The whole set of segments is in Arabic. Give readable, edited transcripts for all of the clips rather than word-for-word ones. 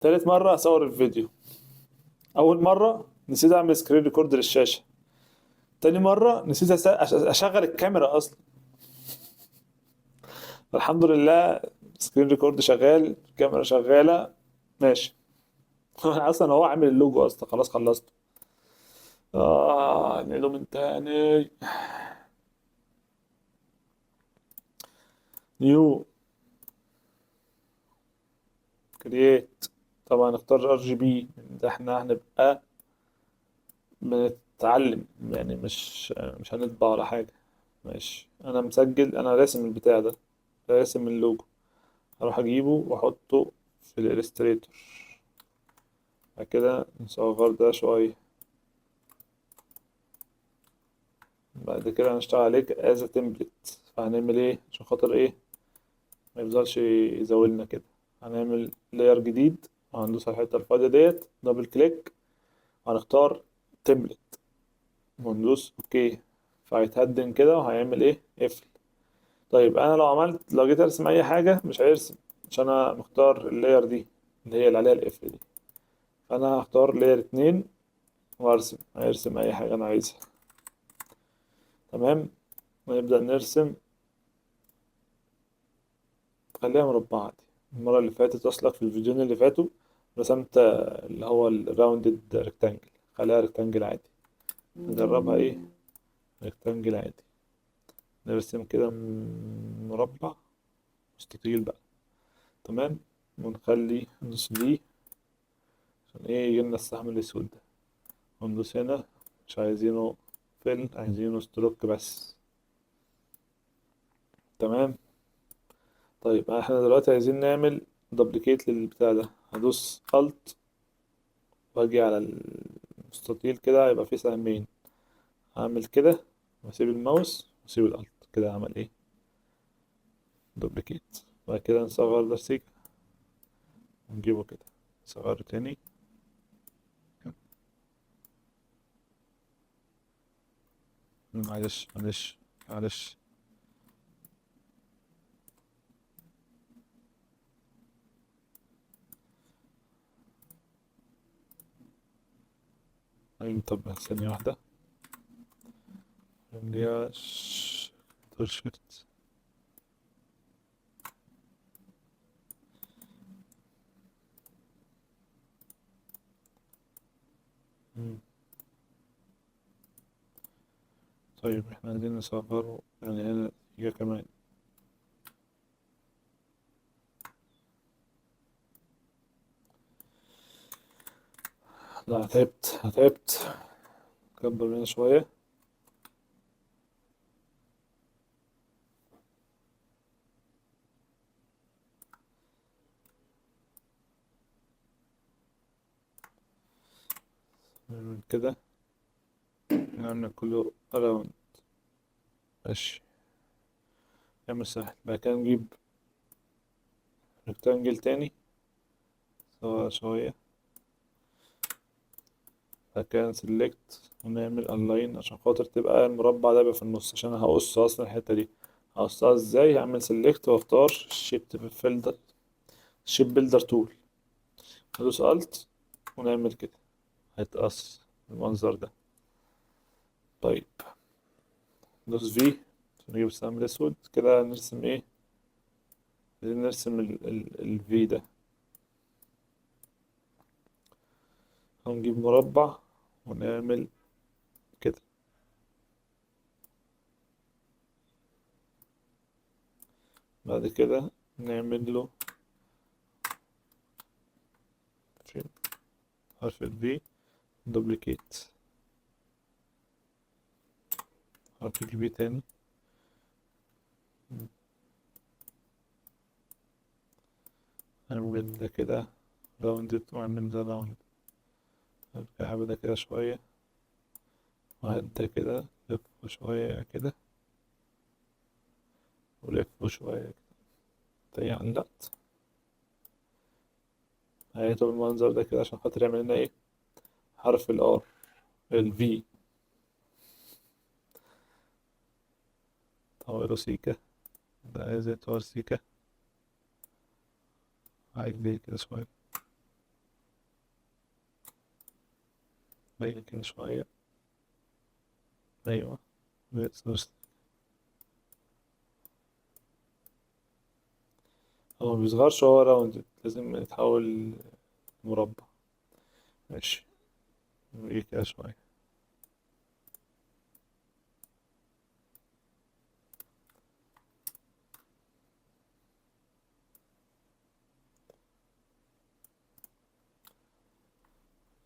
تالت مرة أصور الفيديو. أول مرة نسيت أعمل سكرين ريكورد للشاشة. تاني مرة نسيت أشغل الكاميرا أصلا. الحمد لله، سكرين ريكورد شغال، الكاميرا شغالة، ماشي. أنا أصلا هو عامل اللوجو أصلا، خلاص خلصت. نعيده من تاني. نيو، كرييت. طبعا نختار RGB، ده احنا هنبقى بنتعلم يعني، مش هنطبع ولا حاجة. ماشي، أنا مسجل، أنا راسم البتاع ده، راسم اللوجو. هروح أجيبه وأحطه في الإليستريتور. بعد كده نصغر ده شوية. بعد كده هنشتغل عليك as a template. فهنعمل ايه عشان خاطر ايه ما يفضلش يزولنا كده؟ هنعمل layer جديد، وهندوس على الحتة الفاضية ديت، دبل كليك، وهنختار template، وندوس اوكي. فهيتهدن كده وهيعمل ايه؟ قفل. طيب انا لو جيت ارسم اي حاجة مش هيرسم، عشان انا مختار اللاير دي اللي هي اللي عليها القفل دي. فانا هختار لاير 2 وارسم، هيرسم اي حاجة انا عايزها. تمام. ونبدأ نرسم. خليها مربعة دي. المرة اللي فاتت أصلك في الفيديوهين اللي فاتوا رسمت اللي هو الراوندد ريكتانجل. خليها ريكتانجل عادي. نجربها ايه؟ ريكتانجل عادي. نرسم كده مربع مستطيل بقى. تمام. ونخلي ندوس دي عشان ايه يجيلنا السهم الأسود ده. وندوس هنا، مش عايزينه فيل، عايزينه ستروك بس. تمام. طيب احنا دلوقتي عايزين نعمل دوبليكيت للبتاع ده. هدوس Alt واجي على المستطيل كده، يبقى فيه سهمين. هعمل كده واسيب الماوس واسيب الالت كده، عمل ايه؟ دوبليكيت. بعد كده نصغر ده سيك، ونجيبه كده، نصغره تاني. معلش معلش معلش. طيب، طب ثانية واحدة. اللي شيفت. طيب احنا عايزين نصغره يعني هنا يجي كمان. لا، تعبت. كبر هنا شوية. نعمل كده، نعمل كله أراوند. ماشي. نعمل سهل. بعد كده نجيب ريكتانجل تاني، صغير شوية. بعد كده نسلكت ونعمل الاين عشان خاطر تبقى المربع ده يبقى في النص، عشان انا هقص اصلا الحتة دي. هقصها ازاي؟ هعمل سلكت واختار شيب فيلدر، شيب بيلدر تول. هدوس الت ونعمل كده، هيتقص المنظر ده. طيب ندوس في عشان نجيب السهم الاسود كده. نرسم ايه؟ عايزين نرسم الفي ده. هنجيب مربع ونعمل كده. بعد كده نعمل له فين؟ حرف الفي، دوبليكيت. حرف الفي تاني. نعمل ده كده راوندد، واعمل ده راوند. ارجع ده كده شوية، وهد ده كده، لف شوية كده، ولف شوية كده. تاني علقت. هيته بالمنظر ده كده عشان خاطر يعمل لنا ايه؟ حرف الار، الفي. طويله سيكا، ده عايز يطور سيكا. عايز ليه كده شوية. باين كده شوية. أيوة. بس هو مبيصغرش، هو راوند لازم يتحول مربع. ماشي. نوريه كده شوية.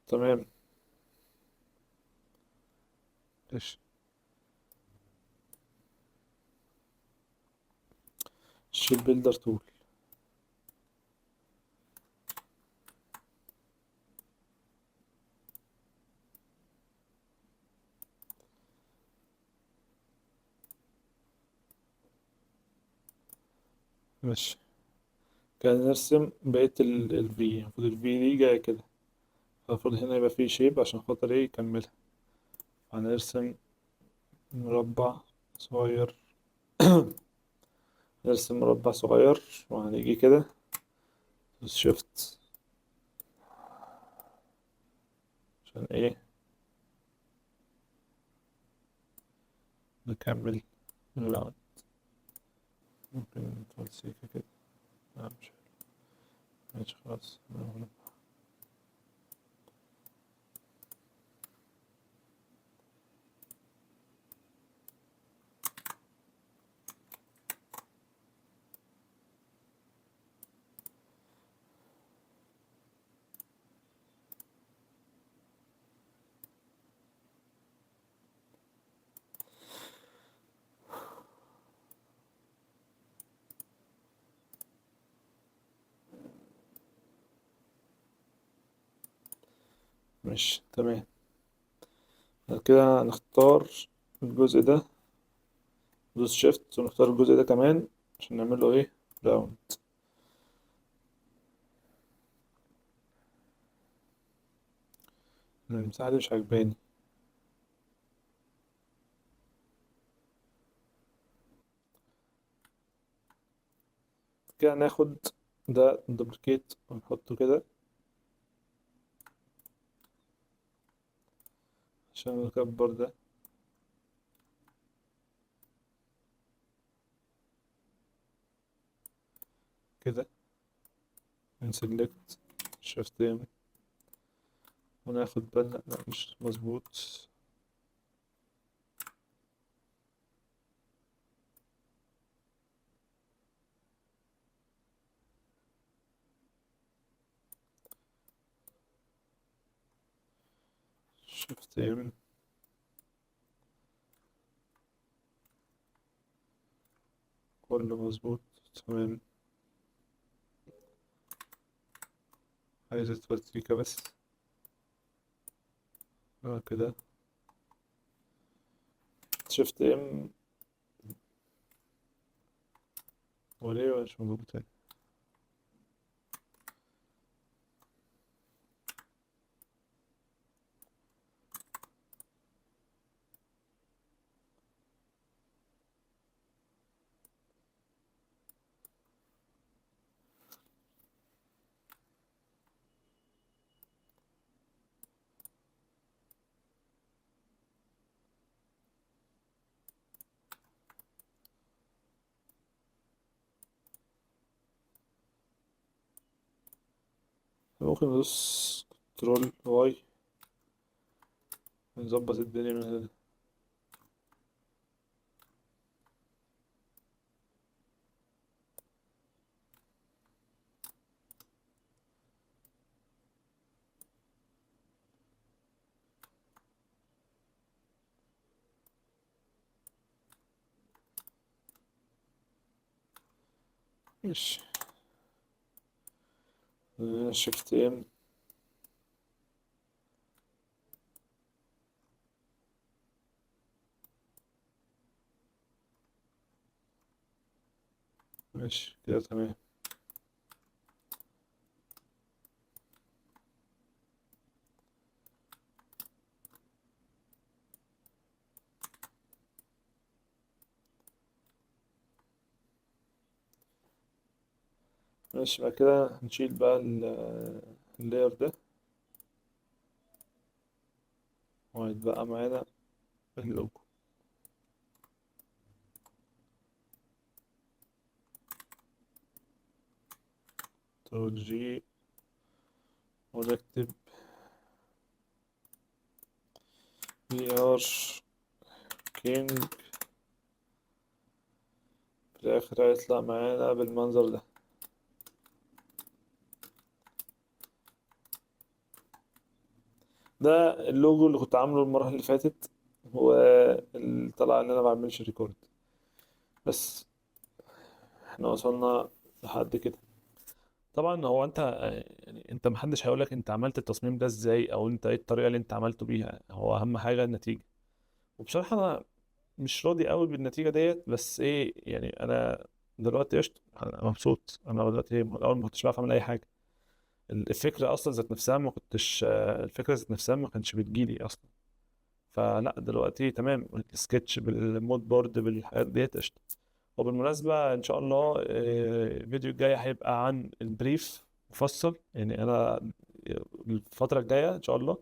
تمام. ماشي. شيب بيلدر تول. ماشي. كان نرسم بقية الفي، المفروض الفي دي جاية كده، المفروض هنا يبقى فيه شيب عشان خاطر ايه يكملها. هنرسم مربع صغير. نرسم مربع صغير وهنيجي كده شيفت عشان ايه نكمل الراوند. ممكن توسيكة كده. مش ماشي خلاص. ماشي تمام. بعد كده نختار الجزء ده، ندوس شيفت ونختار الجزء ده كمان عشان نعمل له ايه راوند. المساحة دي مش عاجباني. كده ناخد ده دوبليكيت ونحطه كده عشان نكبر ده كده. نسلكت شيفت ام وناخد بالنا، لا مش مظبوط. شيفت ام كله مظبوط. تمام. عايز التوتيكا بس. كده شيفت ام. وليه مش موجود تاني؟ ممكن ندوس كنترول واي نظبط الدنيا من هنا. ماشي. شيفت ام. ماشي كده تمام. ماشي بعد كده نشيل بقى اللاير ده. وهيتبقى معانا اللوجو. كنترول جي ونكتب بي ار كينج، في الآخر هيطلع معانا بالمنظر ده. ده اللوجو اللي كنت عامله المرة اللي فاتت، واللي طلع ان انا ما بعملش ريكورد. بس احنا وصلنا لحد كده. طبعا هو انت يعني انت محدش هيقولك انت عملت التصميم ده ازاي او انت ايه الطريقة اللي انت عملته بيها، هو اهم حاجة النتيجة. وبصراحة انا مش راضي قوي بالنتيجة ديت، بس ايه يعني انا دلوقتي قشطة، انا مبسوط. انا دلوقتي الاول ما كنتش بعرف اعمل اي حاجة. الفكرة اصلا ذات نفسها ما كنتش الفكرة ذات نفسها ما كانش بتجيلي اصلا. فلا دلوقتي تمام، السكتش بالمود بورد بالحاجات ديت قشطة. وبالمناسبة إن شاء الله الفيديو الجاي هيبقى عن البريف مفصل. يعني أنا الفترة الجاية إن شاء الله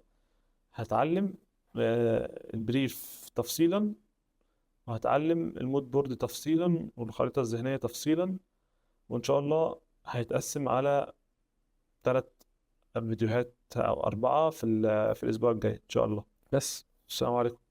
هتعلم البريف تفصيلا، وهتعلم المود بورد تفصيلا، والخريطة الذهنية تفصيلا. وإن شاء الله هيتقسم على 3 فيديوهات أو 4 في الأسبوع الجاي إن شاء الله. بس السلام عليكم.